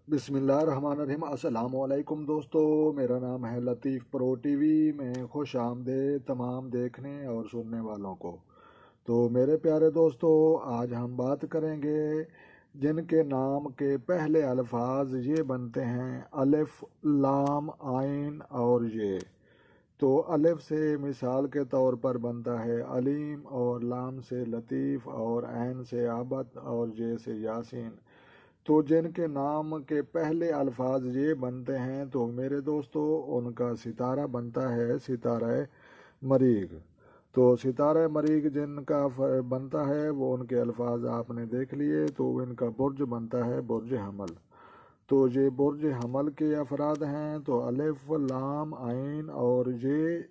بسم اللہ الرحمن الرحیم۔ السلام علیکم دوستو، میرا نام ہے لطیف پرو ٹی وی میں خوش آمدید تمام دیکھنے اور سننے والوں کو۔ تو میرے پیارے دوستو، آج ہم بات کریں گے جن کے نام کے پہلے الفاظ یہ بنتے ہیں الف، لام، عین اور یہ۔ تو الف سے مثال کے طور پر بنتا ہے علیم، اور لام سے لطیف، اور عین سے عبد، اور یہ سے یاسین۔ تو جن کے نام کے پہلے الفاظ یہ بنتے ہیں تو میرے دوستو ان کا ستارہ بنتا ہے ستارہ مریخ۔ تو ستارہ مریخ جن کا بنتا ہے وہ ان کے الفاظ آپ نے دیکھ لیے، تو ان کا برج بنتا ہے برج حمل۔ تو یہ برج حمل کے افراد ہیں۔ تو الف، لام، عین اور یہ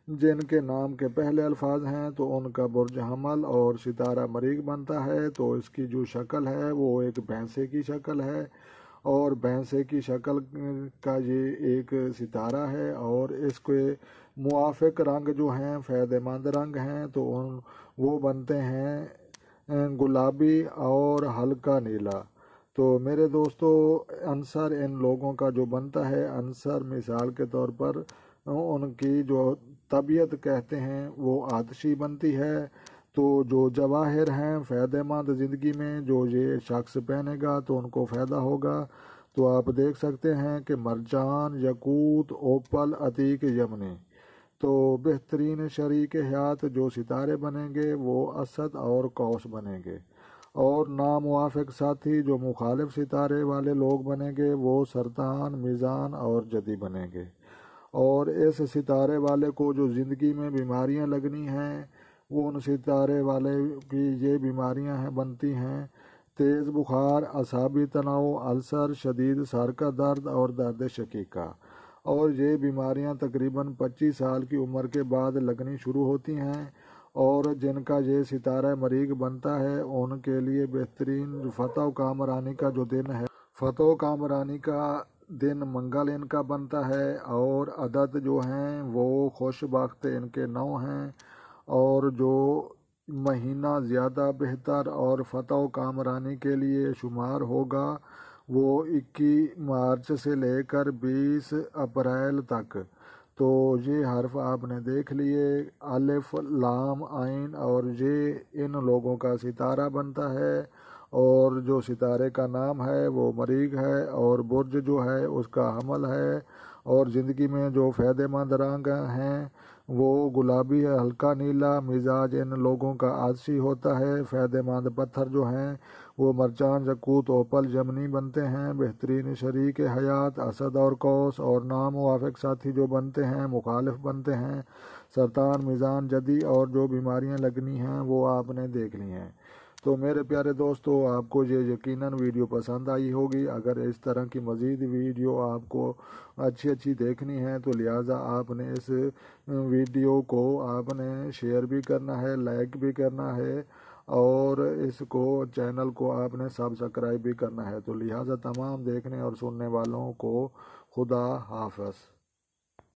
جن کے نام کے پہلے الفاظ ہیں تو ان کا برج حمل اور ستارہ مریخ بنتا ہے۔ تو اس کی جو شکل ہے وہ ایک بھینسے کی شکل ہے، اور بھینسے کی شکل کا یہ ایک ستارہ ہے، اور اس کے موافق رنگ جو ہیں فائدہ مند رنگ ہیں تو وہ بنتے ہیں گلابی اور ہلکا نیلا۔ تو میرے دوستو عنصر ان لوگوں کا جو بنتا ہے عنصر، مثال کے طور پر ان کی جو طبیعت کہتے ہیں وہ آتشی بنتی ہے۔ تو جو جواہر ہیں فائدہ مند زندگی میں جو یہ شخص پہنے گا تو ان کو فائدہ ہوگا۔ تو آپ دیکھ سکتے ہیں کہ مرجان، یاقوت، اوپل، عتیق، یمنی۔ تو بہترین شریک حیات جو ستارے بنیں گے وہ اسد اور قوس بنیں گے، اور ناموافق ساتھی جو مخالف ستارے والے لوگ بنیں گے وہ سرطان، میزان اور جدی بنیں گے۔ اور اس ستارے والے کو جو زندگی میں بیماریاں لگنی ہیں وہ ان ستارے والے کی یہ بیماریاں بنتی ہیں: تیز بخار، اعصابی تناؤ، السر، شدید سر کا درد اور درد شقیقہ۔ اور یہ بیماریاں تقریباً 25 سال کی عمر کے بعد لگنی شروع ہوتی ہیں۔ اور جن کا یہ ستارہ مریخ بنتا ہے ان کے لیے بہترین فتح و کامرانی کا جو دن ہے، فتح و کامرانی کا دن منگل ان کا بنتا ہے، اور عدد جو ہیں وہ خوش بخت ان کے 9 ہیں، اور جو مہینہ زیادہ بہتر اور فتح و کامرانی کے لیے شمار ہوگا وہ 21 مارچ سے لے کر 20 اپریل تک۔ تو یہ حرف آپ نے دیکھ لیے، الف، لام، عین اور یہ ان لوگوں کا ستارہ بنتا ہے، اور جو ستارے کا نام ہے وہ مریخ ہے، اور برج جو ہے اس کا حمل ہے، اور زندگی میں جو فائدہ مند رنگ ہیں وہ گلابی ہے، ہلکا نیلا۔ مزاج ان لوگوں کا آتشی ہوتا ہے۔ فائدہ مند پتھر جو ہیں وہ مرجان، یاقوت، اوپل، یمنی بنتے ہیں۔ بہترین شریک حیات اسد اور قوس، اور ناموافق ساتھی جو بنتے ہیں مخالف بنتے ہیں سرطان، میزان، جدی، اور جو بیماریاں لگنی ہیں وہ آپ نے دیکھ لی ہیں۔ تو میرے پیارے دوستو آپ کو یہ یقیناً ویڈیو پسند آئی ہوگی۔ اگر اس طرح کی مزید ویڈیو آپ کو اچھی دیکھنی ہے تو لہٰذا آپ نے اس ویڈیو کو آپ نے شیئر بھی کرنا ہے، لائک بھی کرنا ہے، اور اس کو چینل کو آپ نے سبسکرائب بھی کرنا ہے۔ تو لہٰذا تمام دیکھنے اور سننے والوں کو خدا حافظ۔